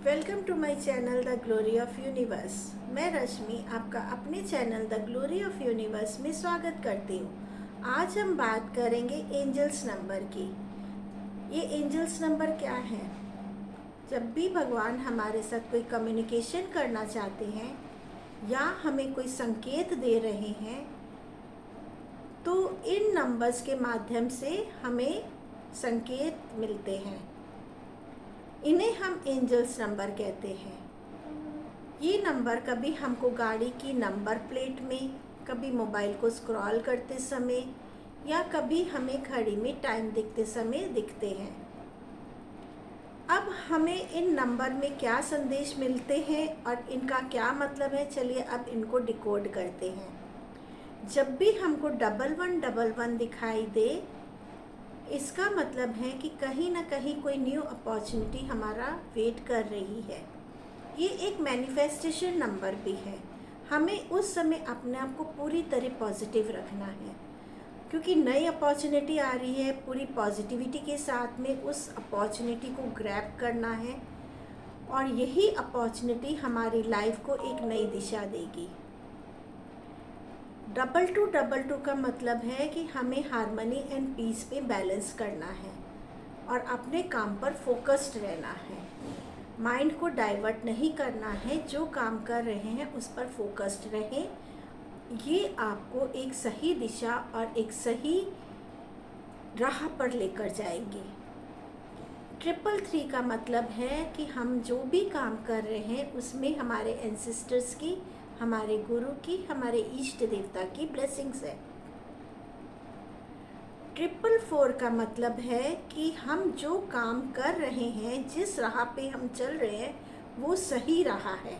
Welcome to my channel the glory of universe. मैं रश्मि आपका अपने channel the glory of universe में स्वागत करती हूँ। आज हम बात करेंगे एंजल्स नंबर की। ये एंजल्स नंबर क्या है? जब भी भगवान हमारे साथ कोई कम्युनिकेशन करना चाहते हैं या हमें कोई संकेत दे रहे हैं तो इन नंबर्स के माध्यम से हमें संकेत मिलते हैं। इन्हें हम एंजल्स नंबर कहते हैं। ये नंबर कभी हमको गाड़ी की नंबर प्लेट में, कभी मोबाइल को स्क्रॉल करते समय या कभी हमें घड़ी में टाइम देखते समय दिखते हैं। अब हमें इन नंबर में क्या संदेश मिलते हैं और इनका क्या मतलब है, चलिए अब इनको डिकोड करते हैं। जब भी हमको 1111 दिखाई दे, इसका मतलब है कि कहीं ना कहीं कोई न्यू अपॉर्चुनिटी हमारा वेट कर रही है। ये एक मैनिफेस्टेशन नंबर भी है। हमें उस समय अपने आप को पूरी तरह पॉजिटिव रखना है, क्योंकि नई अपॉर्चुनिटी आ रही है। पूरी पॉजिटिविटी के साथ में उस अपॉर्चुनिटी को ग्रैब करना है और यही अपॉर्चुनिटी हमारी लाइफ को एक नई दिशा देगी। 2222 का मतलब है कि हमें हार्मनी एंड पीस पे बैलेंस करना है और अपने काम पर फोकस्ड रहना है। माइंड को डाइवर्ट नहीं करना है, जो काम कर रहे हैं उस पर फोकस्ड रहें। ये आपको एक सही दिशा और एक सही राह पर लेकर जाएंगे। 333 का मतलब है कि हम जो भी काम कर रहे हैं उसमें हमारे एंसेस्टर्स की, हमारे गुरु की, हमारे इष्ट देवता की ब्लेसिंग्स है। 444 का मतलब है कि हम जो काम कर रहे हैं, जिस राह पे हम चल रहे हैं वो सही राह है,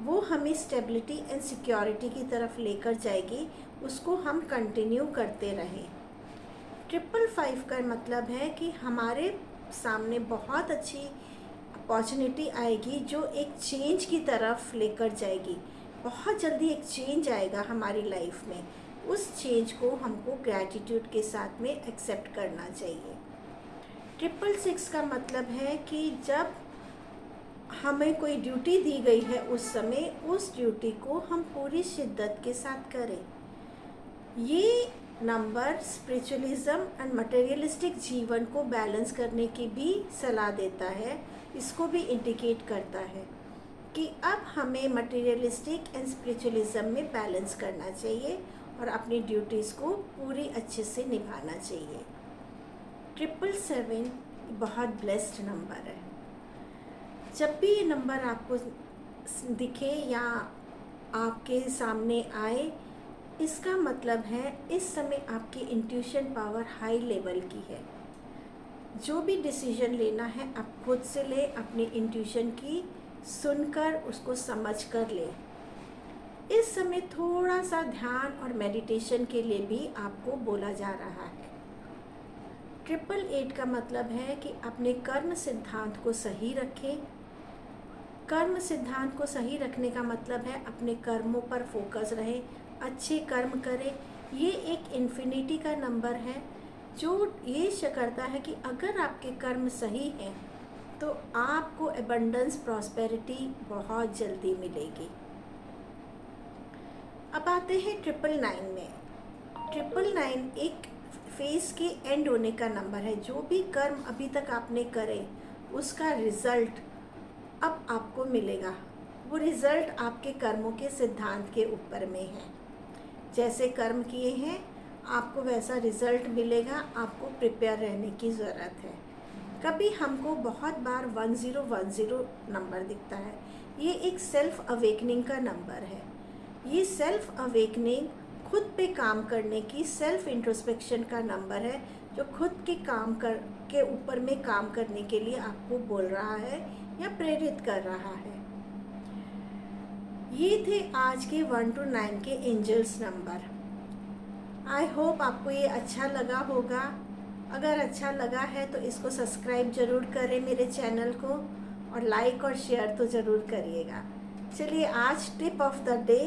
वो हमें स्टेबिलिटी एंड सिक्योरिटी की तरफ लेकर जाएगी। उसको हम कंटिन्यू करते रहें। 555 का मतलब है कि हमारे सामने बहुत अच्छी अपॉर्चुनिटी आएगी जो एक चेंज की तरफ लेकर जाएगी। बहुत जल्दी एक चेंज आएगा हमारी लाइफ में। उस चेंज को हमको ग्रैटिट्यूड के साथ में एक्सेप्ट करना चाहिए। 666 का मतलब है कि जब हमें कोई ड्यूटी दी गई है उस समय उस ड्यूटी को हम पूरी शिद्दत के साथ करें। ये नंबर स्पिरिचुअलिज्म एंड मटेरियलिस्टिक जीवन को बैलेंस करने की भी सलाह देता है। इसको भी इंडिकेट करता है कि अब हमें मटेरियलिस्टिक एंड स्पिरिचुअलिज्म में बैलेंस करना चाहिए और अपनी ड्यूटीज़ को पूरी अच्छे से निभाना चाहिए। 777 बहुत ब्लेस्ड नंबर है। जब भी ये नंबर आपको दिखे या आपके सामने आए, इसका मतलब है इस समय आपकी इंट्यूशन पावर हाई लेवल की है। जो भी डिसीजन लेना है आप खुद से ले, अपनी इंट्यूशन की सुनकर उसको समझ कर ले। इस समय थोड़ा सा ध्यान और मेडिटेशन के लिए भी आपको बोला जा रहा है। 888 का मतलब है कि अपने कर्म सिद्धांत को सही रखें। कर्म सिद्धांत को सही रखने का मतलब है अपने कर्मों पर फोकस रहे, अच्छे कर्म करें। ये एक इन्फिनिटी का नंबर है जो ये करता है कि अगर आपके कर्म सही हैं तो आपको एबंडेंस, प्रॉस्पेरिटी बहुत जल्दी मिलेगी। अब आते हैं 999 में। 999 एक फेज के एंड होने का नंबर है। जो भी कर्म अभी तक आपने करे उसका रिजल्ट अब आपको मिलेगा। वो रिजल्ट आपके कर्मों के सिद्धांत के ऊपर में है। जैसे कर्म किए हैं आपको वैसा रिजल्ट मिलेगा। आपको प्रिपेयर रहने की ज़रूरत है। कभी हमको बहुत बार 1010 नंबर दिखता है। ये एक सेल्फ अवेकनिंग का नंबर है। ये सेल्फ अवेकनिंग खुद पे काम करने की, सेल्फ इंट्रोस्पेक्शन का नंबर है, जो खुद के ऊपर में काम करने के लिए आपको बोल रहा है या प्रेरित कर रहा है। ये थे आज के 1 to 9 के एंजल्स नंबर। आई होप आपको ये अच्छा लगा होगा। अगर अच्छा लगा है तो इसको सब्सक्राइब ज़रूर करें मेरे चैनल को, और लाइक और शेयर तो ज़रूर करिएगा। चलिए आज टिप ऑफ द डे।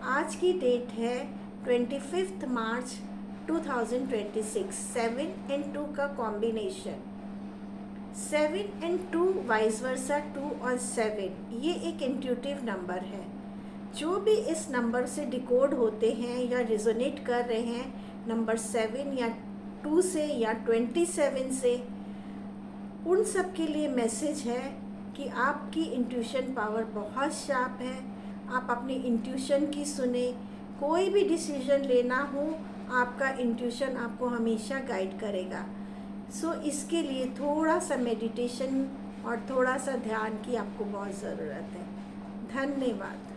आज की डेट है 25 मार्च 2026। 7 and 2 का कॉम्बिनेशन। 7 एंड 2 वाइस वर्सा, 2 और 7 ये एक इंट्यूटिव नंबर है। जो भी इस नंबर से डिकोड होते हैं या रिजोनेट कर रहे हैं नंबर 7 या 2 से या 27 से, उन सब के लिए मैसेज है कि आपकी इंट्यूशन पावर बहुत शार्प है। आप अपनी इंट्यूशन की सुने, कोई भी डिसीजन लेना हो आपका इंट्यूशन आपको हमेशा गाइड करेगा। सो इसके लिए थोड़ा सा मेडिटेशन और थोड़ा सा ध्यान की आपको बहुत ज़रूरत है। धन्यवाद।